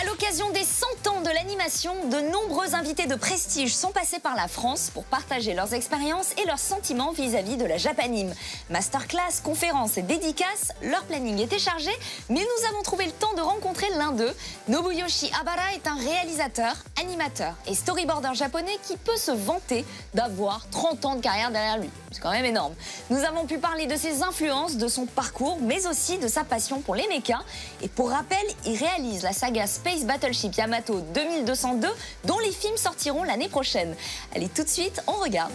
À l'occasion des 100 ans de l'animation, de nombreux invités de prestige sont passés par la France pour partager leurs expériences et leurs sentiments vis-à-vis de la Japanime. Masterclass, conférences et dédicaces, leur planning était chargé, mais nous avons trouvé le temps de rencontrer l'un d'eux. Nobuyoshi Habara est un réalisateur, animateur et storyboarder japonais qui peut se vanter d'avoir 30 ans de carrière derrière lui. C'est quand même énorme. Nous avons pu parler de ses influences, de son parcours, mais aussi de sa passion pour les mechas. Et pour rappel, il réalise la saga Space Battleship Yamato 2202, dont les films sortiront l'année prochaine. Allez, tout de suite, on regarde.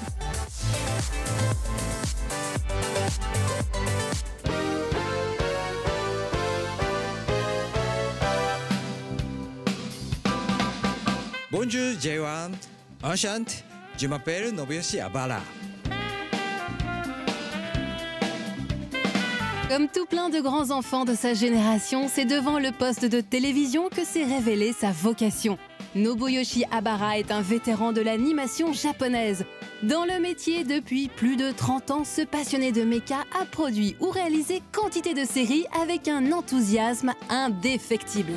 Bonjour J1, enchanté, je m'appelle Nobuyoshi Habara. Comme tout plein de grands enfants de sa génération, c'est devant le poste de télévision que s'est révélée sa vocation. Nobuyoshi Habara est un vétéran de l'animation japonaise. Dans le métier depuis plus de 30 ans, ce passionné de mecha a produit ou réalisé quantité de séries avec un enthousiasme indéfectible.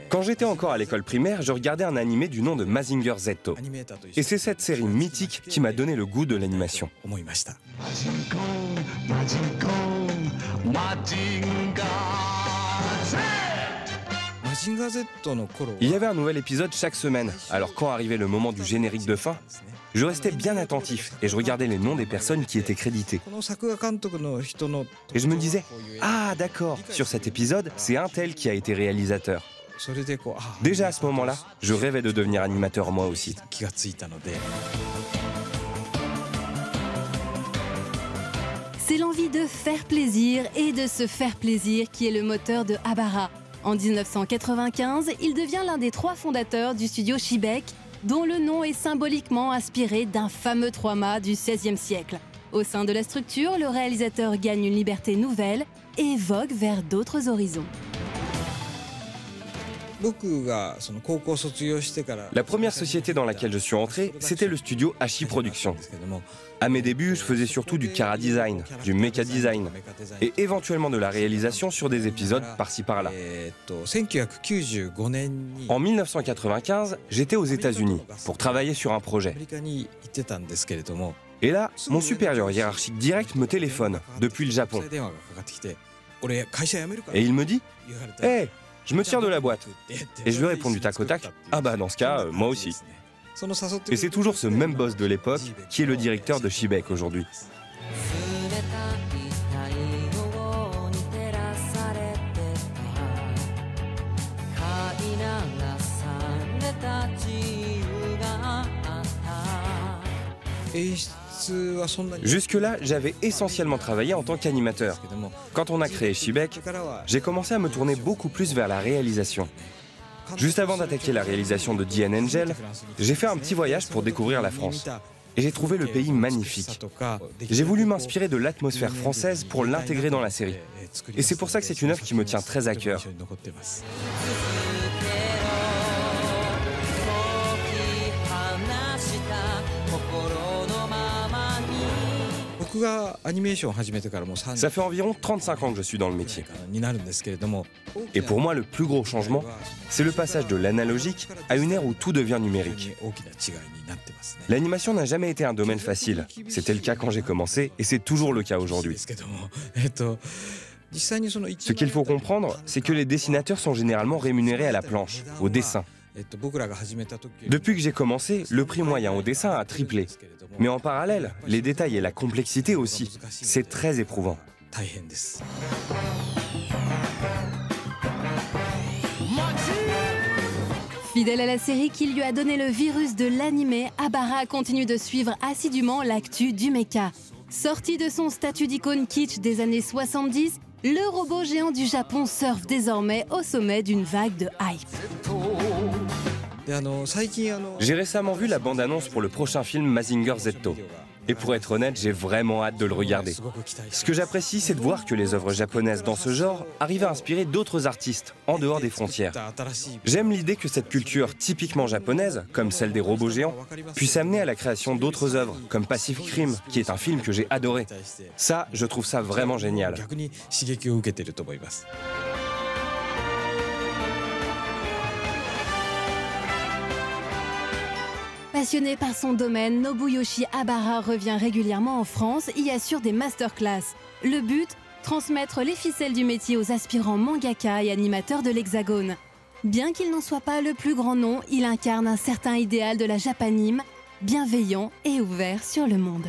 Quand j'étais encore à l'école primaire, je regardais un animé du nom de Mazinger Z. Et c'est cette série mythique qui m'a donné le goût de l'animation. Il y avait un nouvel épisode chaque semaine, alors quand arrivait le moment du générique de fin, je restais bien attentif et je regardais les noms des personnes qui étaient créditées. Et je me disais, ah d'accord, sur cet épisode, c'est un tel qui a été réalisateur. Déjà à ce moment-là, je rêvais de devenir animateur moi aussi. C'est l'envie de faire plaisir et de se faire plaisir qui est le moteur de Habara. En 1995, il devient l'un des 3 fondateurs du studio Shibek, dont le nom est symboliquement inspiré d'un fameux 3-mâts du XVIe siècle. Au sein de la structure, le réalisateur gagne une liberté nouvelle et vogue vers d'autres horizons. La première société dans laquelle je suis entré, c'était le studio Ashi Productions. À mes débuts, je faisais surtout du chara design, du mecha design et éventuellement de la réalisation sur des épisodes par-ci par-là. En 1995, j'étais aux États-Unis pour travailler sur un projet. Et là, mon supérieur hiérarchique direct me téléphone depuis le Japon. Et il me dit « Hey, je me tire de la boîte !» Et je lui ai répondu tac au tac « Ah bah dans ce cas, moi aussi !» Et c'est toujours ce même boss de l'époque qui est le directeur de Shibek aujourd'hui. Jusque-là, j'avais essentiellement travaillé en tant qu'animateur. Quand on a créé Shibek, j'ai commencé à me tourner beaucoup plus vers la réalisation. Juste avant d'attaquer la réalisation de The Angel, j'ai fait un petit voyage pour découvrir la France. Et j'ai trouvé le pays magnifique. J'ai voulu m'inspirer de l'atmosphère française pour l'intégrer dans la série. Et c'est pour ça que c'est une œuvre qui me tient très à cœur. Ça fait environ 35 ans que je suis dans le métier. Et pour moi, le plus gros changement, c'est le passage de l'analogique à une ère où tout devient numérique. L'animation n'a jamais été un domaine facile. C'était le cas quand j'ai commencé et c'est toujours le cas aujourd'hui. Ce qu'il faut comprendre, c'est que les dessinateurs sont généralement rémunérés à la planche, au dessin. Depuis que j'ai commencé, le prix moyen au dessin a triplé. Mais en parallèle, les détails et la complexité aussi, c'est très éprouvant. Fidèle à la série qui lui a donné le virus de l'animé, Habara continue de suivre assidûment l'actu du mecha. Sorti de son statut d'icône kitsch des années 70, le robot géant du Japon surfe désormais au sommet d'une vague de hype. J'ai récemment vu la bande-annonce pour le prochain film Mazinger Z. Et pour être honnête, j'ai vraiment hâte de le regarder. Ce que j'apprécie, c'est de voir que les œuvres japonaises dans ce genre arrivent à inspirer d'autres artistes, en dehors des frontières. J'aime l'idée que cette culture typiquement japonaise, comme celle des robots géants, puisse amener à la création d'autres œuvres, comme Pacific Rim, qui est un film que j'ai adoré. Ça, je trouve ça vraiment génial. Passionné par son domaine, Nobuyoshi Habara revient régulièrement en France et assure des masterclass. Le but, transmettre les ficelles du métier aux aspirants mangaka et animateurs de l'Hexagone. Bien qu'il n'en soit pas le plus grand nom, il incarne un certain idéal de la japanime, bienveillant et ouvert sur le monde.